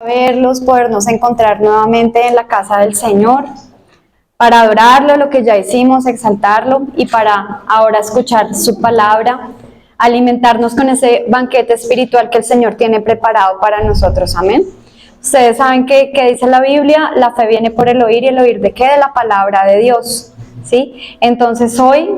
Verlos, podernos encontrar nuevamente en la casa del Señor, para adorarlo, lo que ya hicimos, exaltarlo, y para ahora escuchar su palabra, alimentarnos con ese banquete espiritual que el Señor tiene preparado para nosotros. Amén. Ustedes saben que dice la Biblia: la fe viene por el oír, y el oír ¿de qué? De la palabra de Dios, ¿sí? Entonces hoy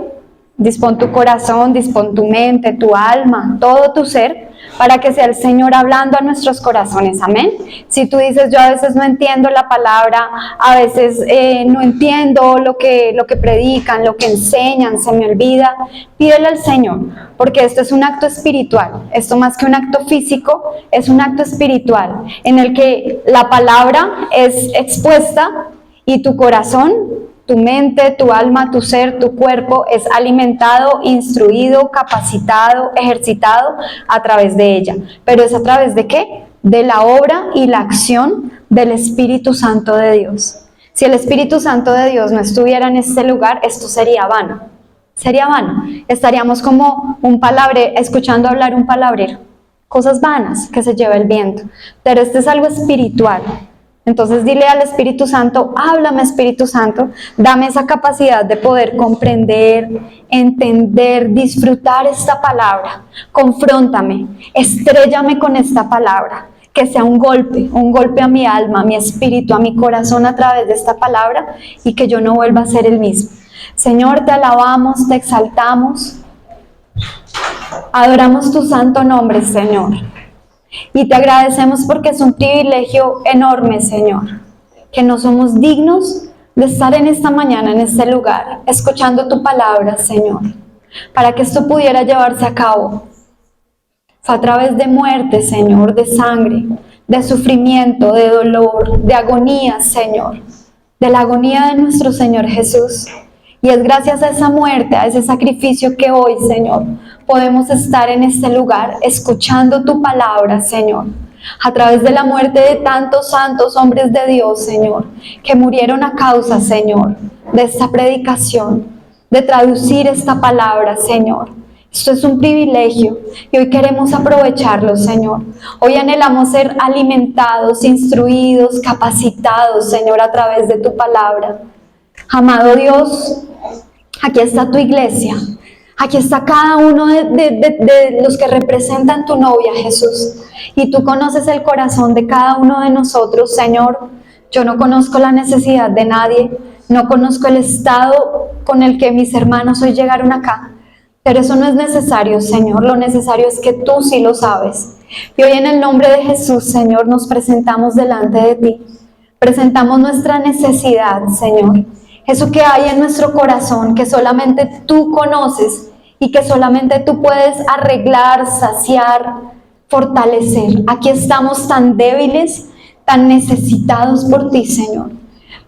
dispón tu corazón, dispón tu mente, tu alma, todo tu ser, para que sea el Señor hablando a nuestros corazones. Amén. Si tú dices: yo a veces no entiendo la palabra, a veces no entiendo lo que predican, lo que enseñan, se me olvida, pídele al Señor, porque esto es un acto espiritual. Esto, más que un acto físico, es un acto espiritual en el que la palabra es expuesta y tu corazón, tu mente, tu alma, tu ser, tu cuerpo es alimentado, instruido, capacitado, ejercitado a través de ella. ¿Pero es a través de qué? De la obra y la acción del Espíritu Santo de Dios. Si el Espíritu Santo de Dios no estuviera en este lugar, esto sería vano. Sería vano. Estaríamos como un palabrero, escuchando hablar un palabrero. Cosas vanas que se lleva el viento. Pero esto es algo espiritual. Entonces dile al Espíritu Santo: háblame, Espíritu Santo, dame esa capacidad de poder comprender, entender, disfrutar esta palabra. Confróntame, estréllame con esta palabra, que sea un golpe a mi alma, a mi espíritu, a mi corazón a través de esta palabra, y que yo no vuelva a ser el mismo. Señor, te alabamos, te exaltamos, adoramos tu santo nombre, Señor. Y te agradecemos porque es un privilegio enorme, Señor, que no somos dignos de estar en esta mañana, en este lugar, escuchando tu palabra, Señor, para que esto pudiera llevarse a cabo. Fue a través de muerte, Señor, de sangre, de sufrimiento, de dolor, de agonía, Señor, de la agonía de nuestro Señor Jesús. Y es gracias a esa muerte, a ese sacrificio, que hoy, Señor, podemos estar en este lugar escuchando tu palabra, Señor. A través de la muerte de tantos santos hombres de Dios, Señor, que murieron a causa, Señor, de esta predicación, de traducir esta palabra, Señor. Esto es un privilegio y hoy queremos aprovecharlo, Señor. Hoy anhelamos ser alimentados, instruidos, capacitados, Señor, a través de tu palabra. Amado Dios, aquí está tu iglesia, aquí está cada uno de los que representan tu novia, Jesús, y tú conoces el corazón de cada uno de nosotros, Señor. Yo no conozco la necesidad de nadie, no conozco el estado con el que mis hermanos hoy llegaron acá, pero eso no es necesario, Señor. Lo necesario es que tú sí lo sabes. Y hoy, en el nombre de Jesús, Señor, nos presentamos delante de ti, presentamos nuestra necesidad, Señor. Eso que hay en nuestro corazón, que solamente tú conoces y que solamente tú puedes arreglar, saciar, fortalecer. Aquí estamos tan débiles, tan necesitados por ti, Señor.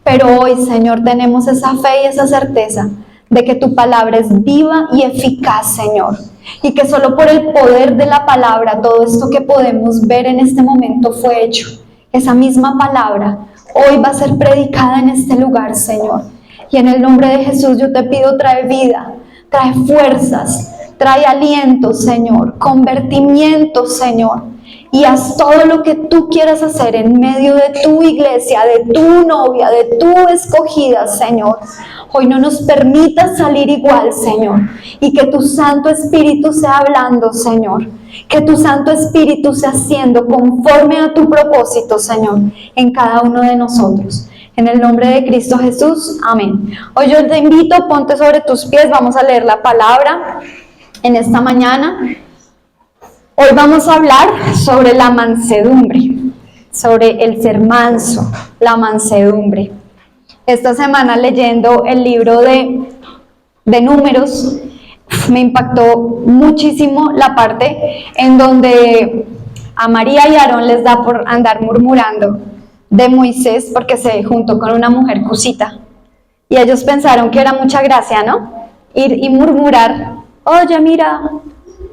Pero hoy, Señor, tenemos esa fe y esa certeza de que tu palabra es viva y eficaz, Señor. Y que solo por el poder de la palabra, todo esto que podemos ver en este momento fue hecho. Esa misma palabra hoy va a ser predicada en este lugar, Señor. Y en el nombre de Jesús yo te pido: trae vida, trae fuerzas, trae aliento, Señor, convertimiento, Señor. Y haz todo lo que tú quieras hacer en medio de tu iglesia, de tu novia, de tu escogida, Señor. Hoy no nos permitas salir igual, Señor. Y que tu Santo Espíritu sea hablando, Señor. Que tu Santo Espíritu sea haciendo conforme a tu propósito, Señor, en cada uno de nosotros. En el nombre de Cristo Jesús, amén. Hoy yo te invito, ponte sobre tus pies, vamos a leer la palabra en esta mañana. Hoy vamos a hablar sobre la mansedumbre, sobre el ser manso, la mansedumbre. Esta semana, leyendo el libro de Números, me impactó muchísimo la parte en donde a María y Aarón les da por andar murmurando de Moisés porque se juntó con una mujer cusita. Y ellos pensaron que era mucha gracia, ¿no? Ir y murmurar: oye, mira,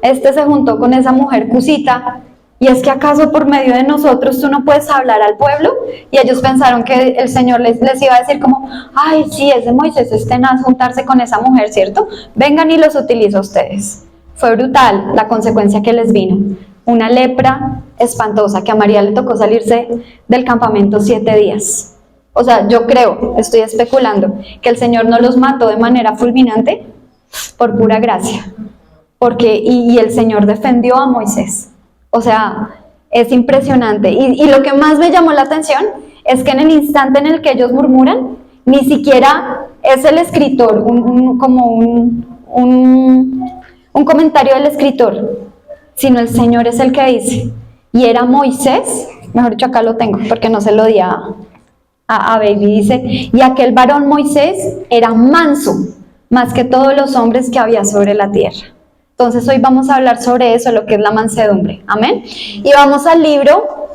este se juntó con esa mujer cusita, y es que acaso por medio de nosotros tú no puedes hablar al pueblo. Y ellos pensaron que el Señor les iba a decir como: ay, sí, ese Moisés es tenaz juntarse con esa mujer, ¿cierto? Vengan y los utilizo a ustedes. Fue brutal la consecuencia que les vino. una lepra espantosa, que a María le tocó salirse del campamento 7 días. O sea, yo creo, estoy especulando, que el Señor no los mató de manera fulminante por pura gracia, porque, y el Señor defendió a Moisés. O sea, es impresionante. Y lo que más me llamó la atención es que en el instante en el que ellos murmuran, ni siquiera es el escritor, un comentario del escritor, sino el Señor es el que dice, y era Moisés, mejor dicho acá lo tengo, porque no se lo di a Baby, dice, y aquel varón Moisés era manso, más que todos los hombres que había sobre la tierra. Entonces hoy vamos a hablar sobre eso, lo que es la mansedumbre, amén. Y vamos al libro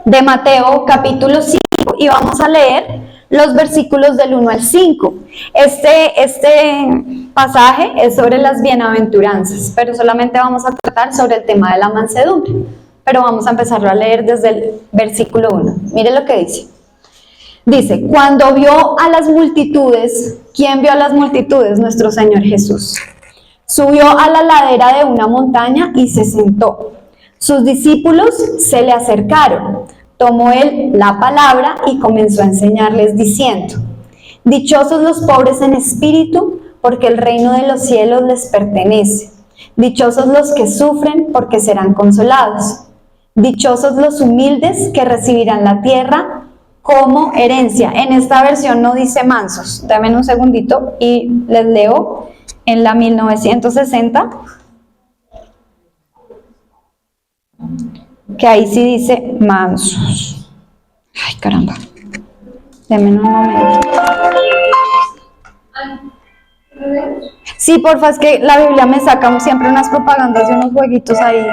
de Mateo capítulo 5 y vamos a leer los versículos del 1 al 5. Este pasaje es sobre las bienaventuranzas, pero solamente vamos a tratar sobre el tema de la mansedumbre. Pero vamos a empezarlo a leer desde el versículo 1. Mire lo que dice. Dice, cuando vio a las multitudes, ¿quién vio a las multitudes? Nuestro Señor Jesús. Subió a la ladera de una montaña y se sentó. Sus discípulos se le acercaron. Tomó él la palabra y comenzó a enseñarles diciendo, dichosos los pobres en espíritu, porque el reino de los cielos les pertenece. Dichosos los que sufren, porque serán consolados. Dichosos los humildes, que recibirán la tierra como herencia. En esta versión no dice mansos. Dame un segundito y les leo en la 1960. Que ahí sí dice mansos. Ay, caramba. Denme un momento. Sí, porfa, es que la Biblia me saca siempre unas propagandas y unos jueguitos ahí.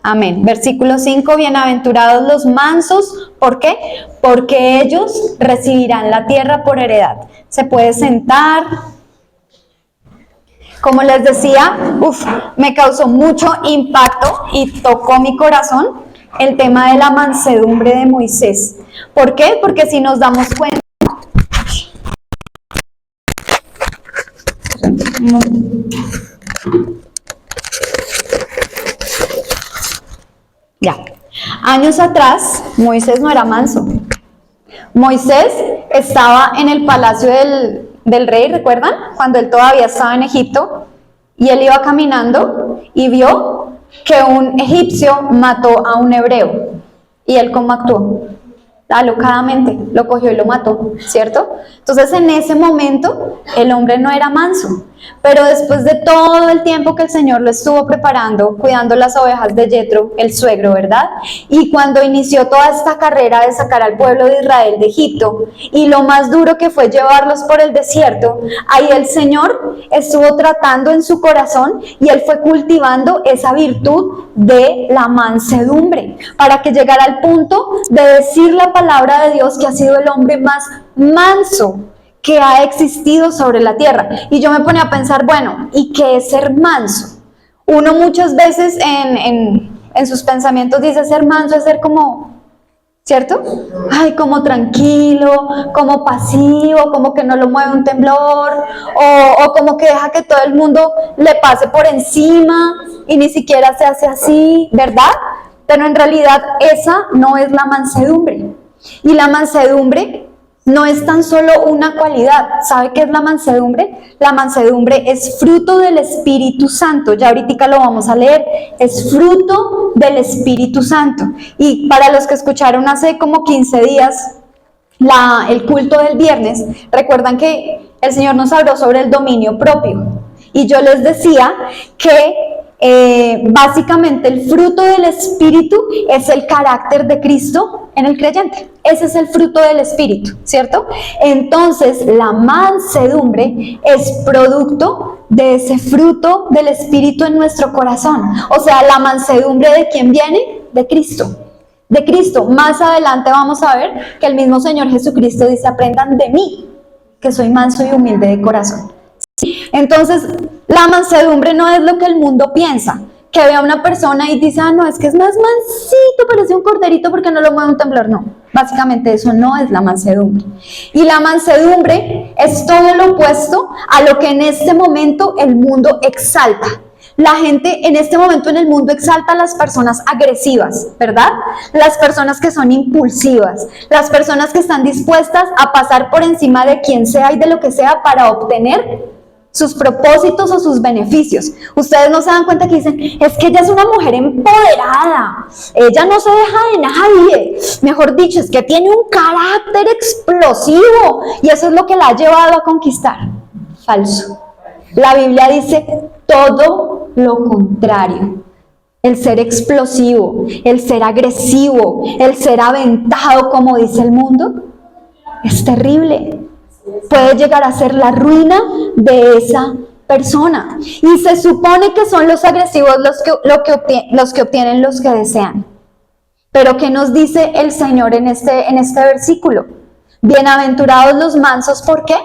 Amén. Versículo 5, bienaventurados los mansos. ¿Por qué? Porque ellos recibirán la tierra por heredad. Se puede sentar. Como les decía, me causó mucho impacto y tocó mi corazón el tema de la mansedumbre de Moisés. ¿Por qué? Porque si nos damos cuenta, años atrás, Moisés no era manso. Moisés estaba en el palacio del rey, ¿recuerdan? Cuando él todavía estaba en Egipto y él iba caminando y vio que un egipcio mató a un hebreo. ¿Y él cómo actuó? Alocadamente, lo cogió y lo mató, ¿cierto? Entonces en ese momento el hombre no era manso, pero después de todo el tiempo que el Señor lo estuvo preparando, cuidando las ovejas de Yetro, el suegro, ¿verdad? Y cuando inició toda esta carrera de sacar al pueblo de Israel de Egipto, y lo más duro que fue llevarlos por el desierto, ahí el Señor estuvo tratando en su corazón y él fue cultivando esa virtud de la mansedumbre, para que llegara al punto de decir la palabra de Dios que ha sido el hombre más manso que ha existido sobre la tierra. Y yo me ponía a pensar, bueno, ¿y qué es ser manso? Uno muchas veces en sus pensamientos dice ser manso es ser como, ¿cierto? Ay, como tranquilo, como pasivo, como que no lo mueve un temblor, o como que deja que todo el mundo le pase por encima y ni siquiera se hace así, ¿verdad? Pero en realidad esa no es la mansedumbre. Y la mansedumbre no es tan solo una cualidad. ¿Sabe qué es la mansedumbre? La mansedumbre es fruto del Espíritu Santo. Ya ahorita lo vamos a leer. Es fruto del Espíritu Santo. Y para los que escucharon hace como 15 días el culto del viernes, recuerdan que el Señor nos habló sobre el dominio propio. Y yo les decía que básicamente el fruto del Espíritu es el carácter de Cristo en el creyente. Ese es el fruto del Espíritu, ¿cierto? Entonces la mansedumbre es producto de ese fruto del Espíritu en nuestro corazón. O sea, la mansedumbre ¿de quién viene? De Cristo. De Cristo. Más adelante vamos a ver que el mismo Señor Jesucristo dice, aprendan de mí, que soy manso y humilde de corazón. Entonces, la mansedumbre no es lo que el mundo piensa, que ve a una persona y dice, ah, no, es que es más mansito, parece un corderito porque no lo mueve un temblor. No, básicamente eso no es la mansedumbre. Y la mansedumbre es todo lo opuesto a lo que en este momento el mundo exalta. La gente en este momento en el mundo exalta a las personas agresivas, ¿verdad? Las personas que son impulsivas, las personas que están dispuestas a pasar por encima de quien sea y de lo que sea para obtener sus propósitos o sus beneficios. Ustedes no se dan cuenta que dicen, es que ella es una mujer empoderada, ella no se deja de nadie, mejor dicho, es que tiene un carácter explosivo y eso es lo que la ha llevado a conquistar. Falso. La Biblia dice todo lo contrario. El ser explosivo, el ser agresivo, el ser aventado, como dice el mundo, es terrible. Puede llegar a ser la ruina de esa persona. Y se supone que son los agresivos los que obtienen los que desean. Pero ¿qué nos dice el Señor en este versículo? Bienaventurados los mansos, ¿por qué?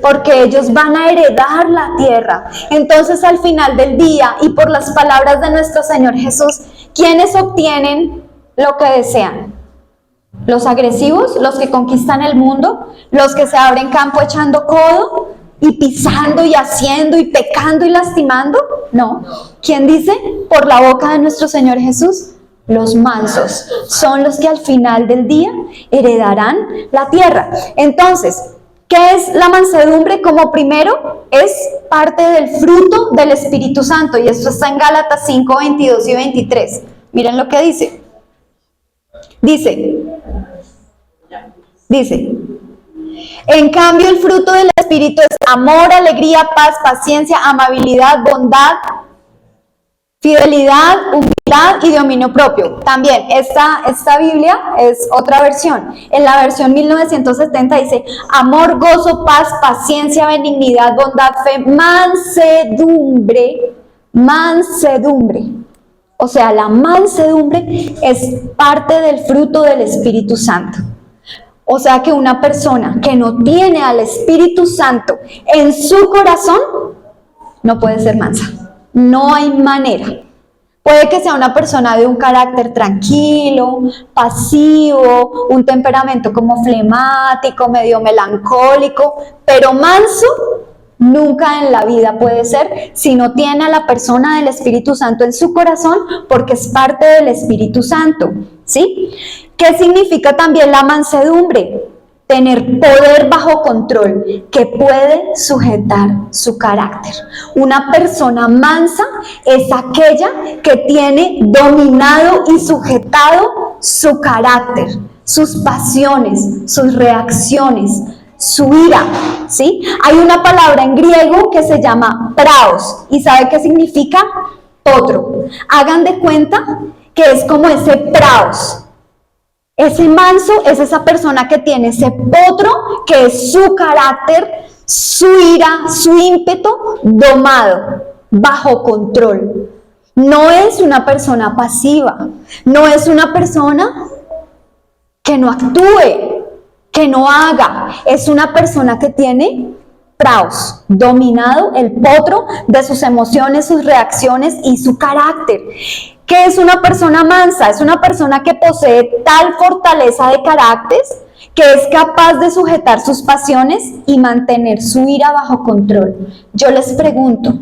Porque ellos van a heredar la tierra. Entonces, al final del día, y por las palabras de nuestro Señor Jesús, ¿quiénes obtienen lo que desean? Los agresivos, los que conquistan el mundo, los que se abren campo echando codo y pisando y haciendo y pecando y lastimando. No. ¿Quién dice? Por la boca de nuestro Señor Jesús, los mansos son los que al final del día heredarán la tierra. Entonces, ¿qué es la mansedumbre? Como primero, es parte del fruto del Espíritu Santo. Y esto está en Gálatas 5, 22 y 23. Miren lo que dice. Dice, en cambio el fruto del Espíritu es amor, alegría, paz, paciencia, amabilidad, bondad, fidelidad, humildad y dominio propio. También esta Biblia es otra versión. En la versión 1970 dice amor, gozo, paz, paciencia, benignidad, bondad, fe, mansedumbre. O sea, la mansedumbre es parte del fruto del Espíritu Santo. O sea que una persona que no tiene al Espíritu Santo en su corazón no puede ser mansa. No hay manera. Puede que sea una persona de un carácter tranquilo, pasivo, un temperamento como flemático, medio melancólico, pero manso nunca en la vida puede ser si no tiene a la persona del Espíritu Santo en su corazón, porque es parte del Espíritu Santo, ¿sí? ¿Qué significa también la mansedumbre? Tener poder bajo control que puede sujetar su carácter. Una persona mansa es aquella que tiene dominado y sujetado su carácter, sus pasiones, sus reacciones, su ira, ¿sí? Hay una palabra en griego que se llama praos, ¿y sabe qué significa? Potro. Hagan de cuenta que es como ese praos. Ese manso es esa persona que tiene ese potro, que es su carácter, su ira, su ímpetu domado, bajo control. No es una persona pasiva, no es una persona que no actúe, que no haga, es una persona que tiene praos, dominado el potro de sus emociones, sus reacciones y su carácter. ¿Qué es una persona mansa? Es una persona que posee tal fortaleza de carácter que es capaz de sujetar sus pasiones y mantener su ira bajo control. Yo les pregunto,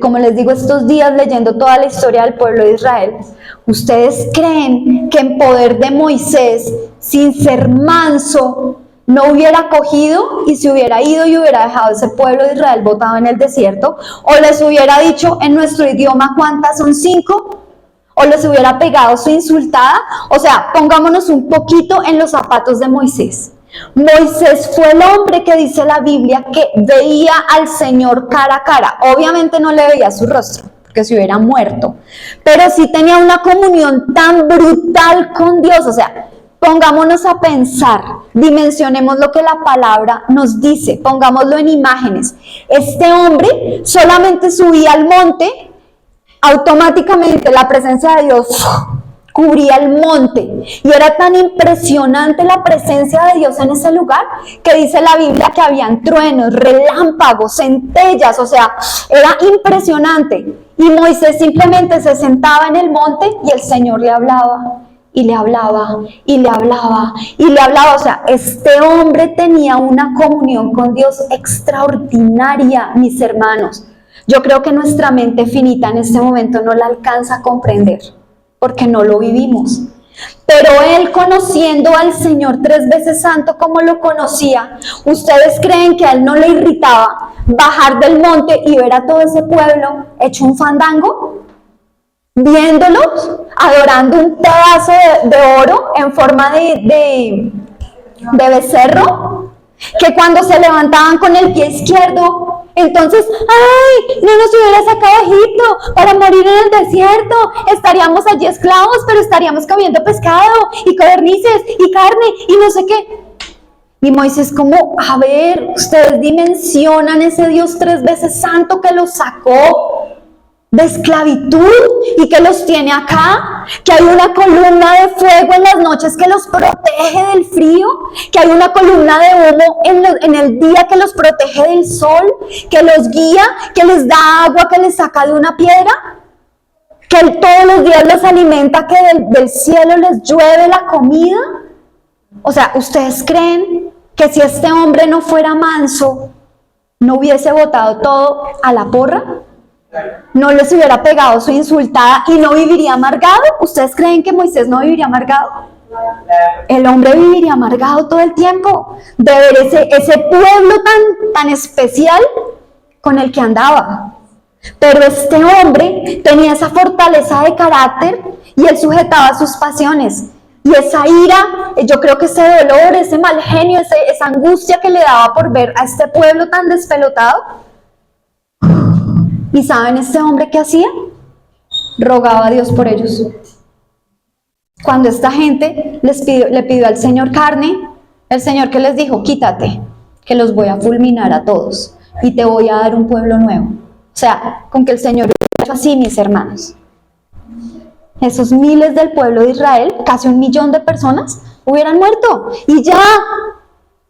como les digo estos días leyendo toda la historia del pueblo de Israel, ¿ustedes creen que en poder de Moisés, sin ser manso, no hubiera cogido y se hubiera ido y hubiera dejado ese pueblo de Israel botado en el desierto? ¿O les hubiera dicho en nuestro idioma cuántas son 5? ¿O les hubiera pegado su insultada? O sea, pongámonos un poquito en los zapatos de Moisés. Moisés fue el hombre que dice la Biblia que veía al Señor cara a cara. Obviamente no le veía su rostro, porque se hubiera muerto, pero sí tenía una comunión tan brutal con Dios. O sea, pongámonos a pensar, dimensionemos lo que la palabra nos dice, pongámoslo en imágenes. Este hombre solamente subía al monte, automáticamente la presencia de Dios cubría el monte, y era tan impresionante la presencia de Dios en ese lugar, que dice la Biblia que habían truenos, relámpagos, centellas, o sea, era impresionante. Y Moisés simplemente se sentaba en el monte y el Señor le hablaba, y le hablaba, y le hablaba, y le hablaba. O sea, este hombre tenía una comunión con Dios extraordinaria, mis hermanos. Yo creo que nuestra mente finita en este momento no la alcanza a comprender, porque no lo vivimos. Pero él, conociendo al Señor 3 veces santo como lo conocía, ¿ustedes creen que a él no le irritaba bajar del monte y ver a todo ese pueblo hecho un fandango? Viéndolos, adorando un pedazo de oro en forma de becerro, que cuando se levantaban con el pie izquierdo, entonces, ¡ay! No nos hubiera sacado Egipto para morir en el desierto. Estaríamos allí esclavos, pero estaríamos comiendo pescado y codornices y carne y no sé qué. Y Moisés como, a ver, ustedes dimensionan ese Dios 3 veces santo que los sacó de esclavitud y que los tiene acá, que hay una columna de fuego en las noches que los protege del frío, que hay una columna de humo en el día que los protege del sol, que los guía, que les da agua, que les saca de una piedra, que él todos los días los alimenta, que del cielo les llueve la comida. O sea, ¿ustedes creen que si este hombre no fuera manso, no hubiese botado todo a la porra? ¿No les hubiera pegado su insultada y no viviría amargado? ¿Ustedes creen que Moisés no viviría amargado? El hombre viviría amargado todo el tiempo de ver ese pueblo tan especial con el que andaba. Pero este hombre tenía esa fortaleza de carácter y él sujetaba sus pasiones. Y esa ira, yo creo que ese dolor, ese mal genio, esa angustia que le daba por ver a este pueblo tan despelotado. ¿Y saben este hombre qué hacía? Rogaba a Dios por ellos. Cuando esta gente le pidió al Señor carne, el Señor ¿qué les dijo? Quítate, que los voy a fulminar a todos y te voy a dar un pueblo nuevo. O sea, con que el Señor hubiera hecho así, mis hermanos, esos miles del pueblo de Israel, casi 1 millón de personas, hubieran muerto. Y ya,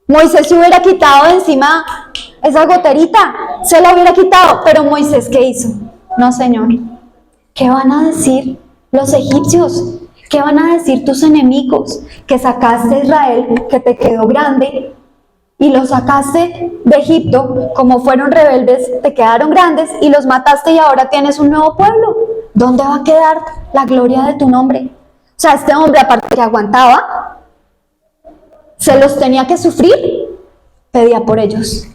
Moisés se hubiera quitado de encima esa goterita, se la hubiera quitado. Pero Moisés, ¿qué hizo? No, Señor, ¿qué van a decir los egipcios? ¿Qué van a decir tus enemigos? Que sacaste a Israel, que te quedó grande, y los sacaste de Egipto, como fueron rebeldes, te quedaron grandes, y los mataste y ahora tienes un nuevo pueblo. ¿Dónde va a quedar la gloria de tu nombre? O sea, este hombre, aparte que aguantaba, se los tenía que sufrir, pedía por ellos.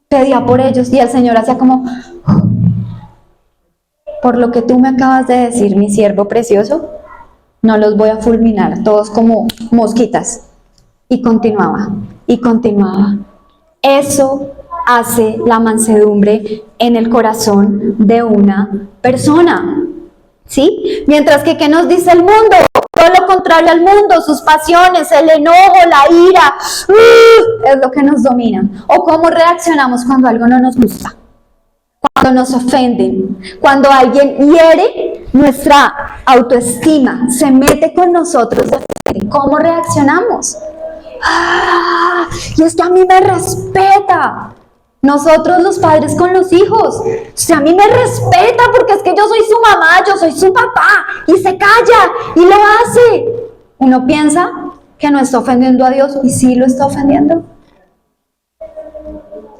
Pedía por ellos y el Señor hacía como, por lo que tú me acabas de decir, mi siervo precioso, no los voy a fulminar, todos como mosquitas. Y continuaba, y continuaba. Eso hace la mansedumbre en el corazón de una persona, ¿sí? Mientras que, ¿qué nos dice el mundo? Todo lo contrario al mundo, sus pasiones, el enojo, la ira, es lo que nos domina. O cómo reaccionamos cuando algo no nos gusta, cuando nos ofenden, cuando alguien hiere nuestra autoestima, se mete con nosotros. ¿Cómo reaccionamos? Y es que a mí me respeta. Nosotros los padres con los hijos, a mí me respeta porque es que yo soy su mamá, yo soy su papá, y se calla y lo hace. Uno piensa que no está ofendiendo a Dios y sí lo está ofendiendo.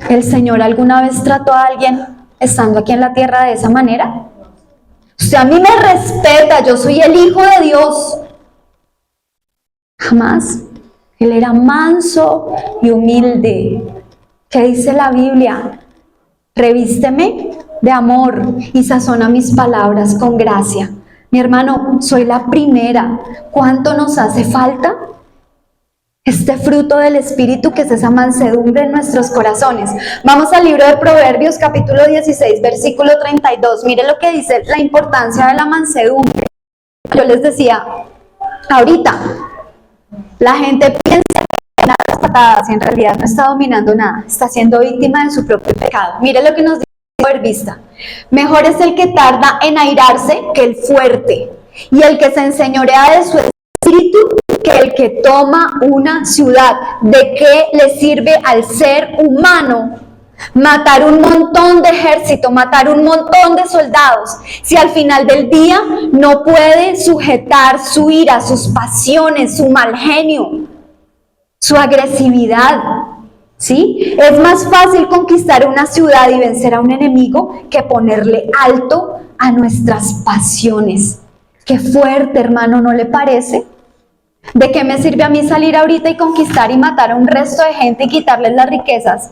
¿El Señor alguna vez trató a alguien estando aquí en la tierra de esa manera? A mí me respeta, yo soy el hijo de Dios. Jamás. Él era manso y humilde. ¿Qué dice la Biblia? Revísteme de amor y sazona mis palabras con gracia. Mi hermano, soy la primera. ¿Cuánto nos hace falta este fruto del Espíritu, que es esa mansedumbre en nuestros corazones? Vamos al libro de Proverbios, capítulo 16, versículo 32. Mire lo que dice la importancia de la mansedumbre. Yo les decía ahorita, la gente piensa que las patadas y en realidad no está dominando nada, está siendo víctima de su propio pecado. Mire lo que nos dice el proverbista: mejor es el que tarda en airarse que el fuerte, y el que se enseñorea de su espíritu que el que toma una ciudad. ¿De qué le sirve al ser humano matar un montón de ejército, matar un montón de soldados, si al final del día no puede sujetar su ira, sus pasiones, su mal genio, su agresividad? ¿Sí? Es más fácil conquistar una ciudad y vencer a un enemigo que ponerle alto a nuestras pasiones. Qué fuerte, hermano, ¿no le parece? ¿De qué me sirve a mí salir ahorita y conquistar y matar a un resto de gente y quitarles las riquezas?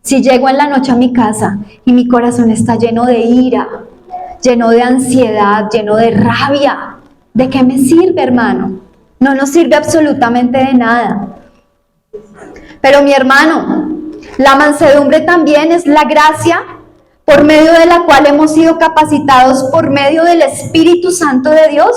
Si llego en la noche a mi casa y mi corazón está lleno de ira, lleno de ansiedad, lleno de rabia, ¿de qué me sirve, hermano? No nos sirve absolutamente de nada. Pero mi hermano, la mansedumbre también es la gracia por medio de la cual hemos sido capacitados por medio del Espíritu Santo de Dios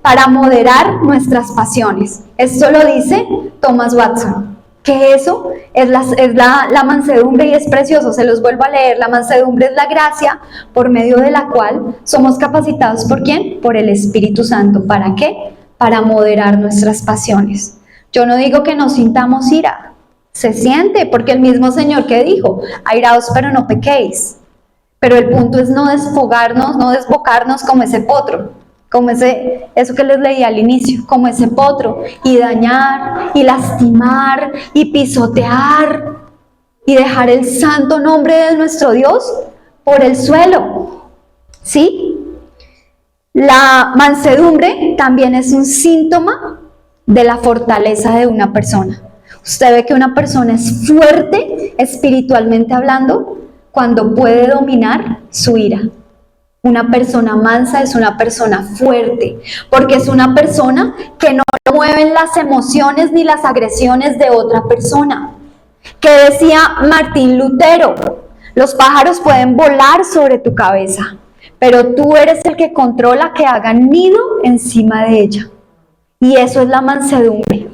para moderar nuestras pasiones. Esto lo dice Thomas Watson, que eso es la mansedumbre, y es precioso. Se los vuelvo a leer. La mansedumbre es la gracia por medio de la cual somos capacitados, ¿por quién? Por el Espíritu Santo. ¿Para qué? Para moderar nuestras pasiones. Yo no digo que no sintamos ira, se siente, porque el mismo Señor que dijo, airaos pero no pequéis. Pero el punto es no desfogarnos, no desbocarnos como ese potro, como eso que les leí al inicio, como ese potro, y dañar, y lastimar, y pisotear, y dejar el santo nombre de nuestro Dios por el suelo. ¿Sí? La mansedumbre también es un síntoma de la fortaleza de una persona. Usted ve que una persona es fuerte espiritualmente hablando cuando puede dominar su ira. Una persona mansa es una persona fuerte, porque es una persona que no mueven las emociones ni las agresiones de otra persona. ¿Qué decía Martín Lutero? Los pájaros pueden volar sobre tu cabeza, pero tú eres el que controla que hagan nido encima de ella. Y eso es la mansedumbre.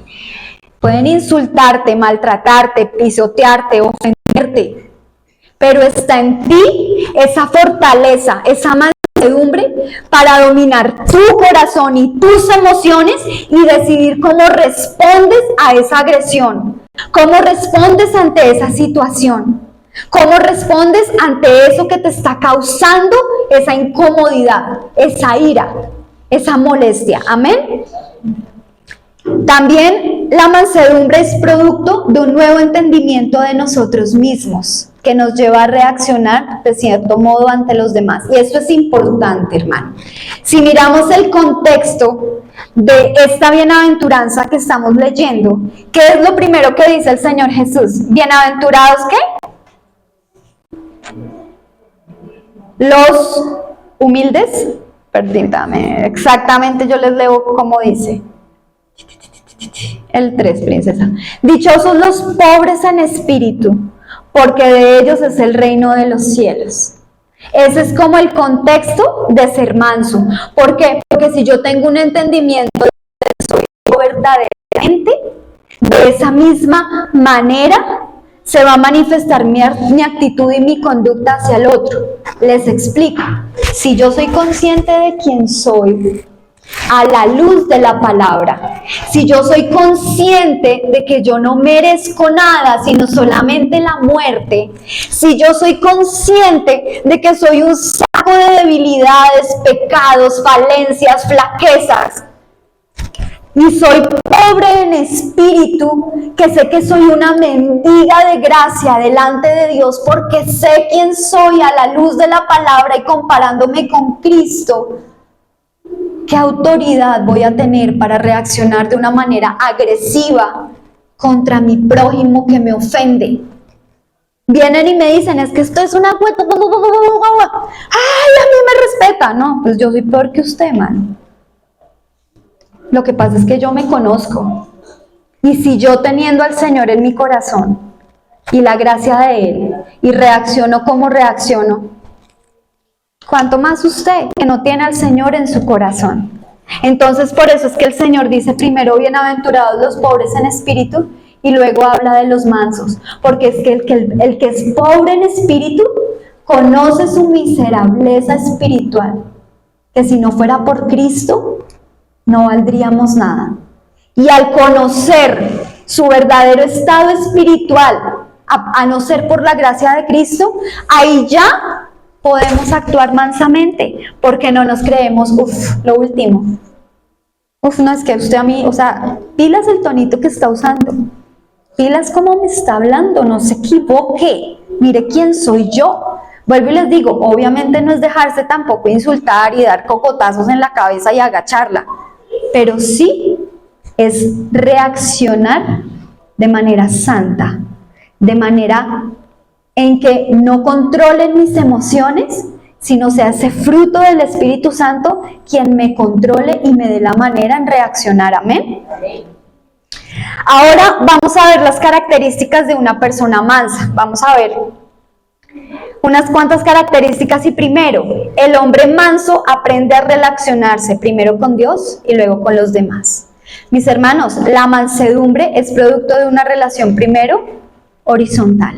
Pueden insultarte, maltratarte, pisotearte, ofenderte, pero está en ti esa fortaleza, esa mansedumbre para dominar tu corazón y tus emociones y decidir cómo respondes a esa agresión, cómo respondes ante esa situación, cómo respondes ante eso que te está causando esa incomodidad, esa ira, esa molestia. Amén. También la mansedumbre es producto de un nuevo entendimiento de nosotros mismos, que nos lleva a reaccionar de cierto modo ante los demás. Y esto es importante, hermano. Si miramos el contexto de esta bienaventuranza que estamos leyendo, ¿qué es lo primero que dice el Señor Jesús? ¿Bienaventurados qué? Los humildes. Permítame, exactamente yo les leo como dice. El 3, princesa. Dichosos los pobres en espíritu, porque de ellos es el reino de los cielos. Ese es como el contexto de ser manso. ¿Por qué? Porque si yo tengo un entendimiento de que soy verdaderamente, de esa misma manera se va a manifestar mi actitud y mi conducta hacia el otro. Les explico. Si yo soy consciente de quién soy, a la luz de la palabra, si yo soy consciente de que yo no merezco nada sino solamente la muerte, si yo soy consciente de que soy un saco de debilidades, pecados, falencias, flaquezas, y soy pobre en espíritu, que sé que soy una mendiga de gracia delante de Dios porque sé quién soy a la luz de la palabra y comparándome con Cristo, ¿qué autoridad voy a tener para reaccionar de una manera agresiva contra mi prójimo que me ofende? Vienen y me dicen, es que esto es una cuenta, ¡ay, a mí me respeta! No, pues yo soy peor que usted, mano. Lo que pasa es que yo me conozco. Y si yo teniendo al Señor en mi corazón y la gracia de Él, y reacciono como reacciono, ¿cuánto más usted que no tiene al Señor en su corazón? Entonces por eso es que el Señor dice primero bienaventurados los pobres en espíritu y luego habla de los mansos, porque es que el que es pobre en espíritu conoce su miserableza espiritual. que si no fuera por Cristo, no valdríamos nada. Y al conocer su verdadero estado espiritual, a no ser por la gracia de Cristo, ahí ya podemos actuar mansamente, porque no nos creemos, lo último. No, es que usted a mí, pilas el tonito que está usando, pilas cómo me está hablando, no se equivoque, mire quién soy yo. Vuelvo y les digo, obviamente no es dejarse tampoco insultar y dar cocotazos en la cabeza y agacharla, pero sí es reaccionar de manera santa, de manera en que no controlen mis emociones, sino sea ese fruto del Espíritu Santo quien me controle y me dé la manera en reaccionar. Amén. Ahora vamos a ver las características de una persona mansa. Vamos a ver unas cuantas características. Y primero, el hombre manso aprende a relacionarse primero con Dios y luego con los demás. Mis hermanos, la mansedumbre es producto de una relación primero horizontal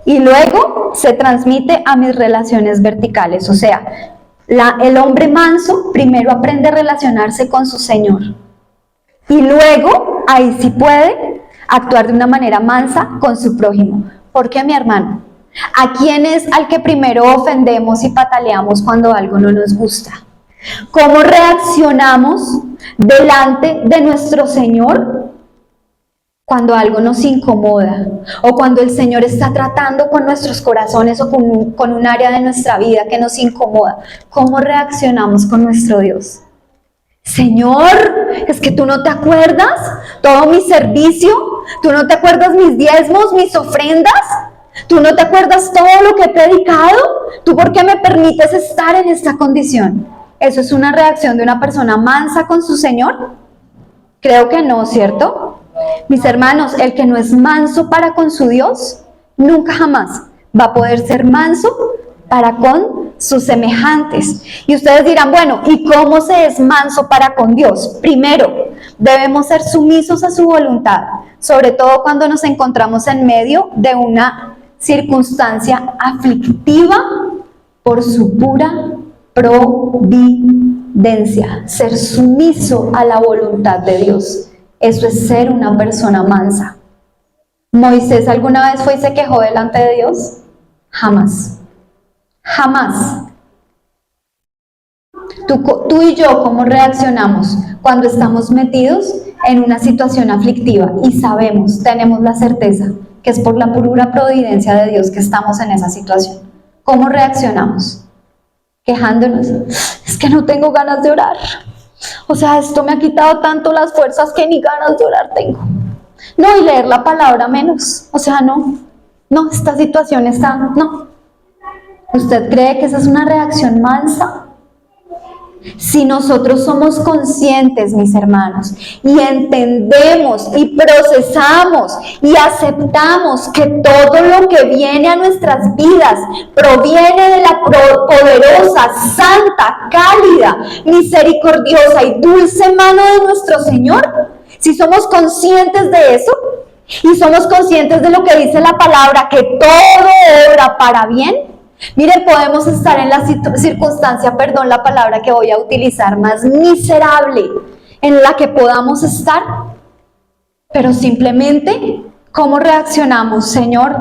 y luego se transmite a mis relaciones verticales. O sea, el hombre manso primero aprende a relacionarse con su Señor y luego ahí sí puede actuar de una manera mansa con su prójimo. ¿Por qué, mi hermano? ¿A quién es al que primero ofendemos y pataleamos cuando algo no nos gusta? ¿Cómo reaccionamos delante de nuestro Señor cuando algo nos incomoda? O cuando el Señor está tratando con nuestros corazones o con un área de nuestra vida que nos incomoda. ¿Cómo reaccionamos con nuestro Dios? Señor, es que tú no te acuerdas todo mi servicio, tú no te acuerdas mis diezmos, mis ofrendas, tú no te acuerdas todo lo que he predicado, tú por qué me permites estar en esta condición. ¿Eso es una reacción de una persona mansa con su Señor? Creo que no, ¿cierto? Mis hermanos, el que no es manso para con su Dios, nunca jamás va a poder ser manso para con sus semejantes. Y ustedes dirán, bueno, ¿y cómo se es manso para con Dios? Primero, debemos ser sumisos a su voluntad, sobre todo cuando nos encontramos en medio de una circunstancia aflictiva por su pura providencia. Ser sumiso a la voluntad de Dios. Eso es ser una persona mansa. ¿Moisés alguna vez fue y se quejó delante de Dios? Jamás. Jamás. Tú y yo, ¿cómo reaccionamos cuando estamos metidos en una situación aflictiva y sabemos, tenemos la certeza que es por la pura providencia de Dios que estamos en esa situación? ¿Cómo reaccionamos? Quejándonos, es que no tengo ganas de orar, esto me ha quitado tanto las fuerzas que ni ganas de orar tengo. No, y leer la palabra menos, no, esta situación está, no. ¿Usted cree que esa es una reacción mansa? Si nosotros somos conscientes, mis hermanos, y entendemos y procesamos y aceptamos que todo lo que viene a nuestras vidas proviene de la poderosa, santa, cálida, misericordiosa y dulce mano de nuestro Señor, si somos conscientes de eso y somos conscientes de lo que dice la palabra, que todo obra para bien. Miren, podemos estar en la circunstancia, perdón la palabra que voy a utilizar, más miserable en la que podamos estar, pero simplemente, ¿cómo reaccionamos? Señor,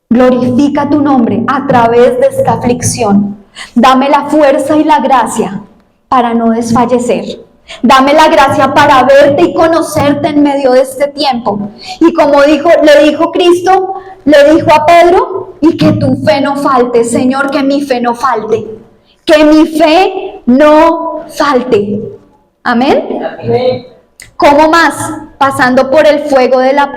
glorifica tu nombre a través de esta aflicción. Dame la fuerza y la gracia para no desfallecer. Dame la gracia para verte y conocerte en medio de este tiempo. Y como le dijo Cristo, le dijo a Pedro, y que tu fe no falte, Señor, que mi fe no falte. Que mi fe no falte. Amén. ¿Cómo más? Pasando por el fuego de la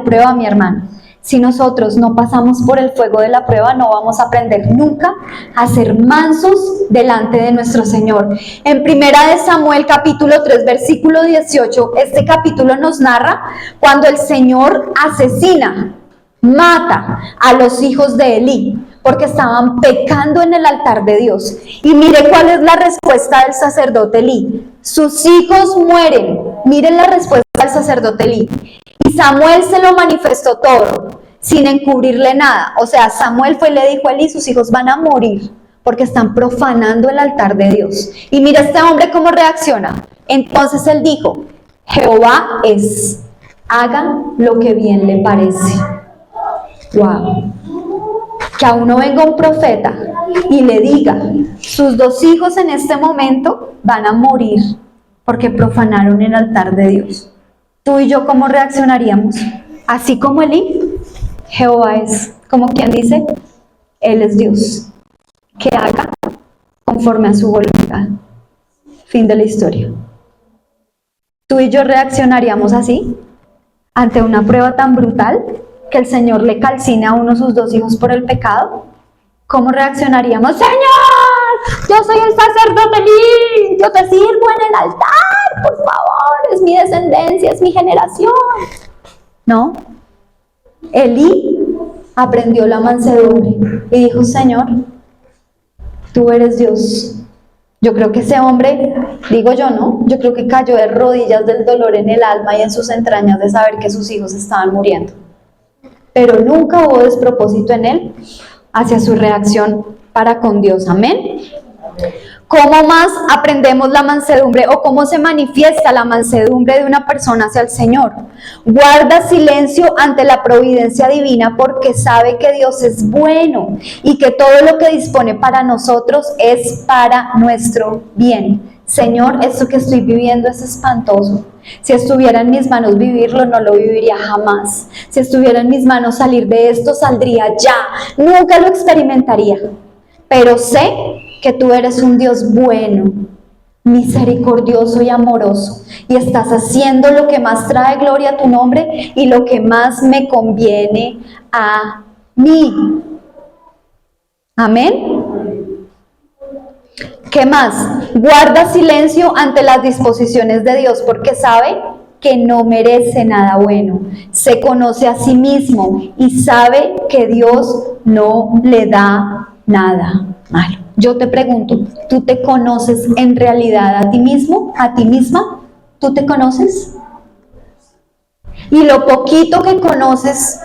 prueba, mi hermano. Si nosotros no pasamos por el fuego de la prueba, no vamos a aprender nunca a ser mansos delante de nuestro Señor. En 1 Samuel capítulo 3, versículo 18, este capítulo nos narra cuando el Señor asesina, mata a los hijos de Elí, porque estaban pecando en el altar de Dios. Y mire cuál es la respuesta del sacerdote Elí. Sus hijos mueren. Miren la respuesta del sacerdote Elí. Y Samuel se lo manifestó todo, sin encubrirle nada. O sea, Samuel fue y le dijo a Elí, sus hijos van a morir, porque están profanando el altar de Dios. Y mira este hombre cómo reacciona. Entonces él dijo, Jehová es, haga lo que bien le parece. Wow. Que a uno venga un profeta y le diga, sus 2 hijos en este momento van a morir porque profanaron el altar de Dios. Tú y yo, ¿cómo reaccionaríamos? Así como Elí, Jehová es, como quien dice, Él es Dios, que haga conforme a su voluntad. Fin de la historia. ¿Tú y yo reaccionaríamos así ante una prueba tan brutal que el Señor le calcine a uno sus 2 hijos por el pecado? ¿Cómo reaccionaríamos? Señor, yo soy el sacerdote Elí, yo te sirvo en el altar, por favor, es mi descendencia, es mi generación. No, Elí aprendió la mansedumbre y dijo, Señor, tú eres Dios. Yo creo que ese hombre, digo yo, ¿no? Yo creo que cayó de rodillas del dolor en el alma y en sus entrañas de saber que sus hijos estaban muriendo. Pero nunca hubo despropósito en él hacia su reacción para con Dios. Amén. ¿Cómo más aprendemos la mansedumbre o cómo se manifiesta la mansedumbre de una persona hacia el Señor? Guarda silencio ante la providencia divina porque sabe que Dios es bueno y que todo lo que dispone para nosotros es para nuestro bien. Señor, esto que estoy viviendo es espantoso. Si estuviera en mis manos vivirlo, no lo viviría jamás. Si estuviera en mis manos salir de esto, saldría ya. Nunca lo experimentaría. Pero sé que tú eres un Dios bueno, misericordioso y amoroso, y estás haciendo lo que más trae gloria a tu nombre y lo que más me conviene a mí. Amén. ¿Qué más? Guarda silencio ante las disposiciones de Dios porque sabe que no merece nada bueno. Se conoce a sí mismo y sabe que Dios no le da nada malo. Yo te pregunto, ¿tú te conoces en realidad a ti mismo, a ti misma? ¿Tú te conoces? Y lo poquito que conoces,